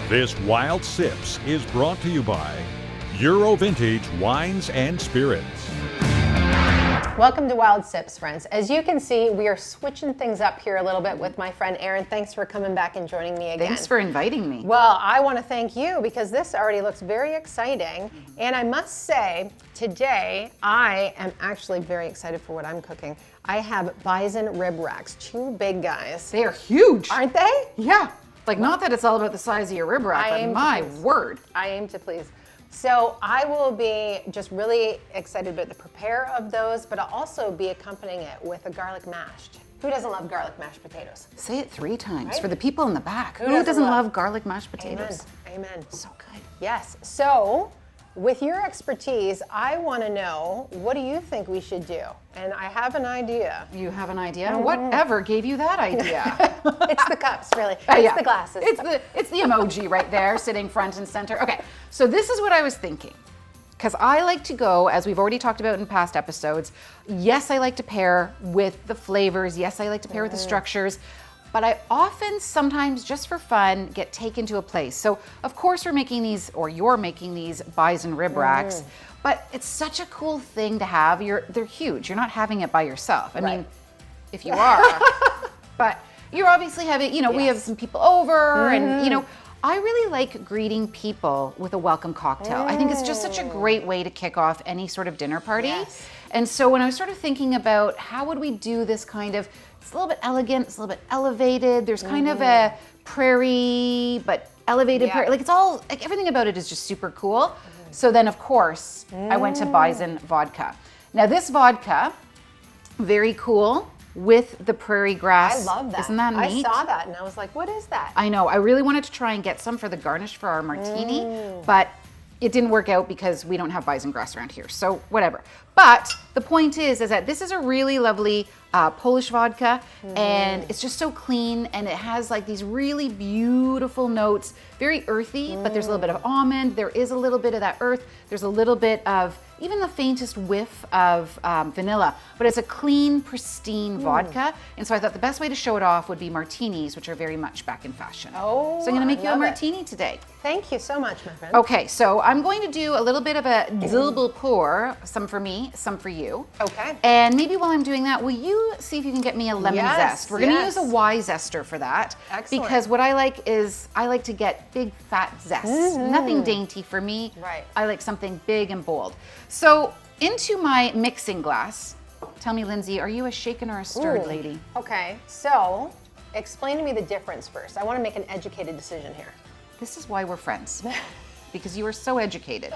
This Wild Sips is brought to you by Euro Vintage Wines and Spirits. Welcome to Wild Sips, friends. As you can see, we are switching things up here a little bit with my friend Erin. Thanks for coming back and joining me again. Thanks for inviting me. Well, I want to thank you because this already looks very exciting. And I must say, today, I am actually very excited for what I'm cooking. I have bison rib racks, 2 big guys. They are huge. Aren't they? Yeah. Like, not that it's all about the size of your rib rack, but my word. I aim to please. So I will be just really excited about the prepare of those, but I'll also be accompanying it with a garlic mashed. Who doesn't love garlic mashed potatoes? Say it 3 times Right? for the people in the back. Who doesn't love garlic mashed potatoes? Amen. Amen. So good. Yes. So with your expertise, I want to know, what do you think we should do? And I have an idea. You have an idea? Whatever gave you that idea? It's the cups, really. It's the glasses. It's the emoji right there, sitting front and center. Okay, so this is what I was thinking. Because I like to go, as we've already talked about in past episodes, yes, I like to pair with the flavors. Yes, I like to pair with the structures. But I often, sometimes, just for fun, get taken to a place. So, of course, we're making these, or you're making these bison rib racks. But it's such a cool thing to have. They're huge. You're not having it by yourself. I mean, if you are. But you're obviously having, we have some people over and, I really like greeting people with a welcome cocktail. I think it's just such a great way to kick off any sort of dinner party. Yes. And so when I was sort of thinking about how would we do this kind of, it's a little bit elegant, it's a little bit elevated. There's kind of a prairie, but elevated prairie. Like, it's all, like, everything about it is just super cool. So then, of course, I went to Bison Vodka. Now, this vodka, very cool, with the prairie grass. I love that. Isn't that neat? I saw that and I was like, what is that? I know. I really wanted to try and get some for the garnish for our martini, but it didn't work out because we don't have bison grass around here. So whatever. But the point is that this is a really lovely Polish vodka, and it's just so clean, and it has like these really beautiful notes, very earthy, but there's a little bit of almond. There is a little bit of that earth. There's a little bit of even the faintest whiff of vanilla, but it's a clean, pristine vodka. And so I thought the best way to show it off would be martinis, which are very much back in fashion. Oh, so I'm gonna make you a love it. martini today. Thank you so much, my friend. Okay, so I'm going to do a little bit of a double pour, some for me, some for you. Okay. And maybe while I'm doing that, will you see if you can get me a lemon zest? We're gonna use a Y zester for that. Excellent. Because what I like is, I like to get big fat zests. Nothing dainty for me. Right. I like something big and bold. So into my mixing glass, tell me, Lindsay, are you a shaken or a stirred lady? Okay, so explain to me the difference first. I want to make an educated decision here. This is why we're friends. Because you are so educated.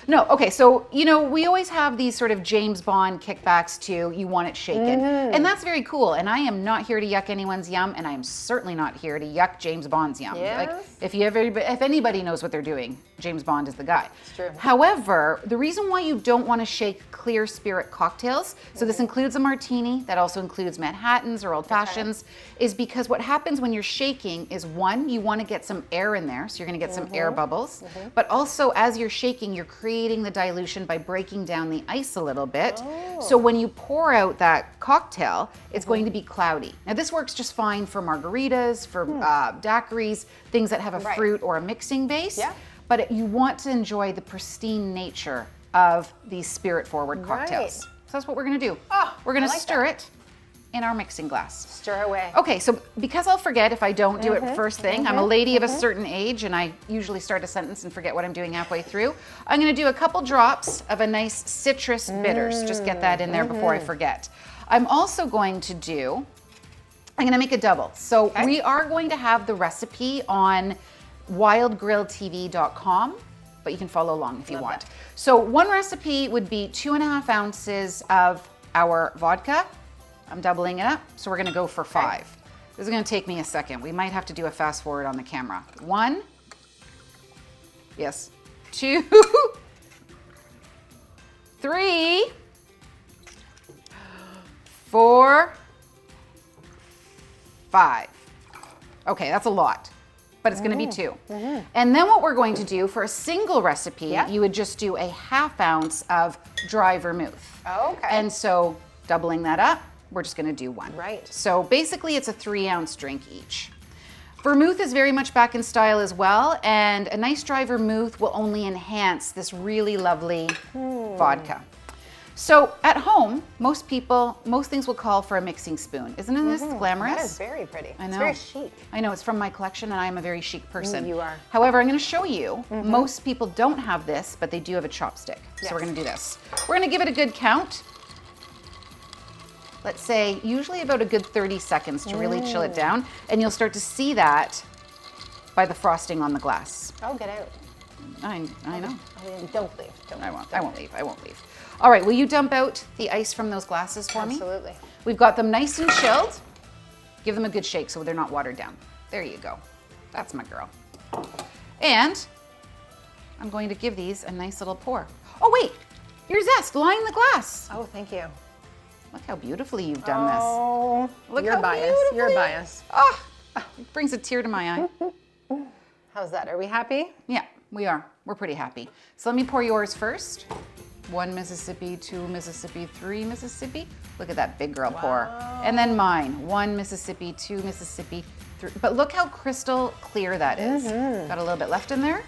No, okay, so, we always have these sort of James Bond kickbacks to you want it shaken. And that's very cool. And I am not here to yuck anyone's yum, and I am certainly not here to yuck James Bond's yum. Yes. Like, if anybody knows what they're doing, James Bond is the guy. It's true. However, the reason why you don't want to shake clear spirit cocktails, so this includes a martini, that also includes Manhattans or Old Fashions, is because what happens when you're shaking is, one, you want to get some air in there, so you're going to get some air bubbles, but also as you're shaking, you're creating the dilution by breaking down the ice a little bit. So when you pour out that cocktail, it's going to be cloudy. Now this works just fine for margaritas, for daiquiris, things that have a fruit or a mixing base. Yeah. But you want to enjoy the pristine nature of these spirit-forward cocktails. Right. So that's what we're gonna do. Oh, we're gonna I like stir it in our mixing glass. Stir away. Okay, so because I'll forget if I don't do it first thing, I'm a lady of a certain age and I usually start a sentence and forget what I'm doing halfway through. I'm gonna do a couple drops of a nice citrus bitters. Just get that in there before I forget. I'm also going to do, I'm gonna make a double. So we are going to have the recipe on wildgrilltv.com, but you can follow along if you want. That. So one recipe would be 2.5 ounces of our vodka. I'm doubling it up, so we're gonna go for 5. This is gonna take me a second. We might have to do a fast forward on the camera. 1, yes, 2, 3, 4, 5. Okay, that's a lot, but it's gonna be 2. And then what we're going to do for a single recipe, you would just do a 1/2 ounce of dry vermouth. Okay. And so doubling that up, we're just gonna do 1. Right. So basically it's a 3-ounce drink each. Vermouth is very much back in style as well, and a nice dry vermouth will only enhance this really lovely vodka. So at home, most things will call for a mixing spoon. Isn't this glamorous? That is very pretty. I know. It's very chic. I know, it's from my collection and I am a very chic person. You are. However, I'm gonna show you, most people don't have this, but they do have a chopstick. Yes. So we're gonna do this. We're gonna give it a good count. Let's say usually about a good 30 seconds to really chill it down. And you'll start to see that by the frosting on the glass. Oh, get out. I know. I mean, don't leave. I won't leave. All right, will you dump out the ice from those glasses for me? Absolutely. We've got them nice and chilled. Give them a good shake so they're not watered down. There you go. That's my girl. And I'm going to give these a nice little pour. Oh wait, your zest, line the glass. Oh, thank you. Look how beautifully you've done this. Oh, Look you're how biased. You're beautifully- biased. Ah, it brings a tear to my eye. How's that? Are we happy? Yeah, we are. We're pretty happy. So let me pour yours first. 1 Mississippi, 2 Mississippi, 3 Mississippi. Look at that big girl pour. And then mine, 1 Mississippi, 2 Mississippi, 3. But look how crystal clear that is. Got a little bit left in there.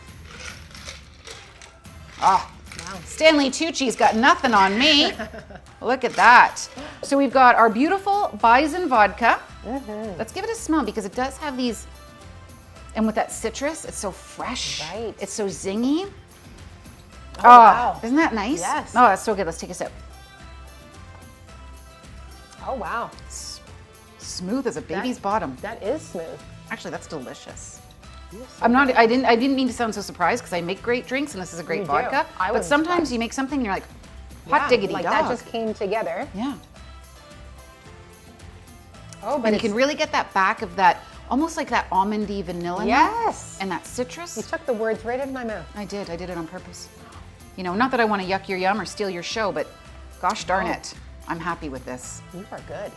Ah, wow. Stanley Tucci's got nothing on me. Look at that. So we've got our beautiful Bison vodka. Let's give it a smell because it does have these, and with that citrus, it's so fresh. Right. It's so zingy. Oh, wow. Isn't that nice? Yes. Oh, that's so good. Let's take a sip. Oh, wow. Smooth as a baby's bottom. That is smooth. Actually, that's delicious. So I'm not. I didn't mean to sound so surprised because I make great drinks and this is a great You do. vodka. I But was sometimes surprised. you make something and you're like, hot Yeah, diggity like dog. that just came together. Yeah. Oh, but And you it's, can really get that back of that, almost like that almondy vanilla note yes. and that citrus. You took the words right out of my mouth. I did it on purpose. You know, not that I want to yuck your yum or steal your show, but gosh darn it, I'm happy with this. You are good.